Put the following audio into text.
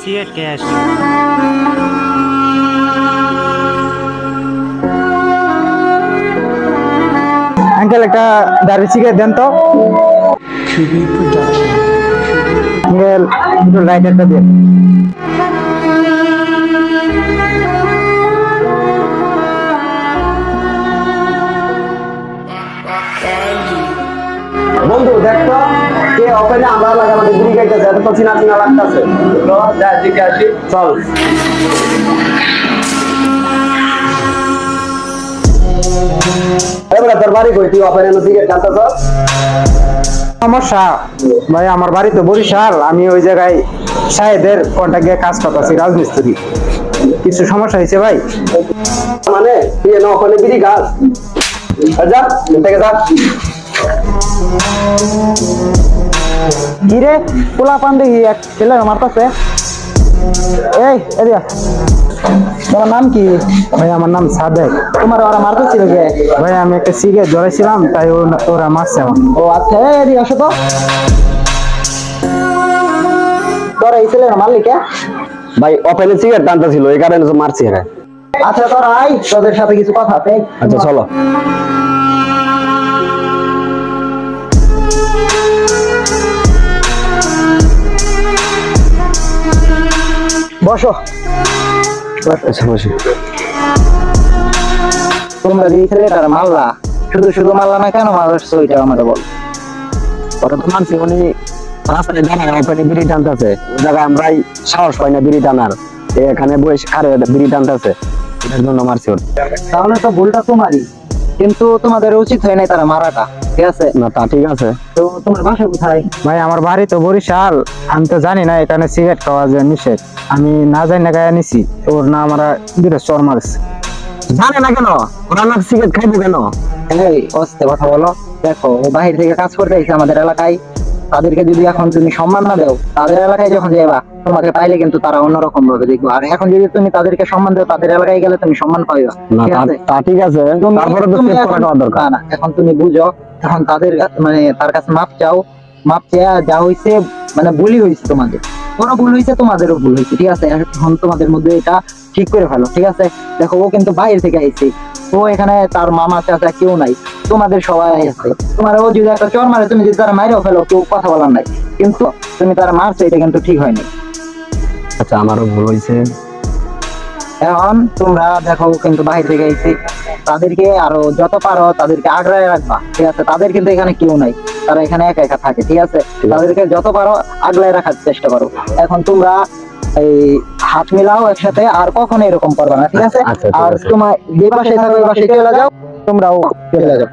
Cigarette খেয়ে আসি। Uncle একটা দারুণ সিগারেট দেন তো। আঙ্কেল একটু লাইটারটা দেন। বন্ধু দেখতো কে ওপেনে আমরা লাগে আমাদের বিড়ি খাইতেছে এত তো চিনা চিনা লাগতেছে যা দিকে আসি চল এবারে তোর বাড়ি কই তুই ওপেনে সিগারেট টানতেছ সমস্যা ভাই, আমার বাড়ি তো বরিশাল, আমি ওই জায়গায় সাহেবের কন্ট্যাক্টে কাজ করতেছি, রাজমিস্ত্রি। কিছু সমস্যা হয়েছে ভাই? মানে তুই এনে ওপেনে বিড়ি খাস যা থেকে যা কিরে পোলা পান দেখি এক ছেলের মারতাছে। এই এদিকে তোমার নাম কি? ভাই আমার নাম সাদেক। তোমার ওরা মারতেছিল কে? ভাই আমি একটা সিগারেট ধরেছিলাম, তাই ওরা মারছে আমার। ও আচ্ছা, এদিকে আসো তো। তোরা এই ছেলের মারলি কে? ভাই ওপেনে সিগারেট টানতেছিল এই কারণে তো মারছি রে। আচ্ছা তোরা আই, তোদের সাথে কিছু কথা আছে। আচ্ছা চলো। বসো। আচ্ছা বসি। তোমরা যে ছেলেটার মারলা, শুধু শুধু মারলা না, কেন মারছো ওইটা আমাদের বল। ওটা তো মানছি উনি রাস্তায় দাঁড়ায় ওপেনে বিড়ি টানতেছে, ওই জায়গায় আমরাই সাহস পাই না বিড়ি টানার, এখানে বসে খারে বিড়ি টানতেছে, এটার জন্য মারছি ওর। তাহলে তো ভুলটা তোমারই, কিন্তু তোমাদের উচিত হয় নাই তারা মারাটা, ঠিক আছে? না তা ঠিক আছে। তো তোমার বাসা কোথায়? ভাই আমার বাড়ি তো বরিশাল, আমি তো জানি না এখানে সিগারেট খাওয়া যায় নিষেধ, আমি না জানি না গায়ে নিছি, ওর না আমরা দুটো চর মারছে। জানে না কেন ওরা না সিগারেট খাইবো কেন? এই অস্তে কথা বলো। দেখো ও বাহির থেকে কাজ করতে এসেছে আমাদের এলাকায়, তাদেরকে যদি এখন তুমি সম্মান না দাও, তাদের এলাকায় যখন যাবা তোমাকে পাইলে কিন্তু তারা অন্যরকম ভাবে দেখবো, আর এখন যদি তুমি তাদেরকে সম্মান দাও, তাদের এলাকায় গেলে তুমি সম্মান পাইবা, না ঠিক আছে? তা ঠিক আছে, তারপরে তো সেভ করা দরকার। না, এখন তুমি বুঝো, এখন তাদের মানে তার কাছে মাপ চাও, মাপ চেয়ে যা হইছে মানে ভুলই হয়েছে, তোমাদের ওরা ভুল হয়েছে, তোমাদেরও ভুল হয়েছে, ঠিক আছে? এখন তোমাদের মধ্যে এটা ঠিক করে ফেলো, ঠিক আছে? দেখো ও কিন্তু বাইরে থেকে আইছে, ও এখানে তার মামা চাচা কেউ নাই, তোমাদের সবাই আছে। তোমার ও যদি একটা চর মারে, তুমি যদি তারা মাইরেও ফেলো, কেউ কথা বলার নাই, কিন্তু তুমি তারা মারছো, এটা কিন্তু ঠিক হয়নি। আচ্ছা আমারও ভুল হয়েছে। এখন তোমরা দেখো কিন্তু বাহির থেকে আইছে, তাদেরকে আরো যত পারো তাদেরকে আগ্রায় রাখবা, ঠিক আছে? তাদের কিন্তু এখানে কেউ নাই, তারা এখানে একা একা থাকে, ঠিক আছে? তাদেরকে যত পারো আগলায় রাখার চেষ্টা করো। এখন তোমরা এই হাত মিলাও একসাথে, আর কখনো এরকম করবে না, ঠিক আছে? আচ্ছা, ঠিক আর আছে। তোমার যে পাশে থাকো ওই পাশে চলে যাও, তোমরাও চলে যাও।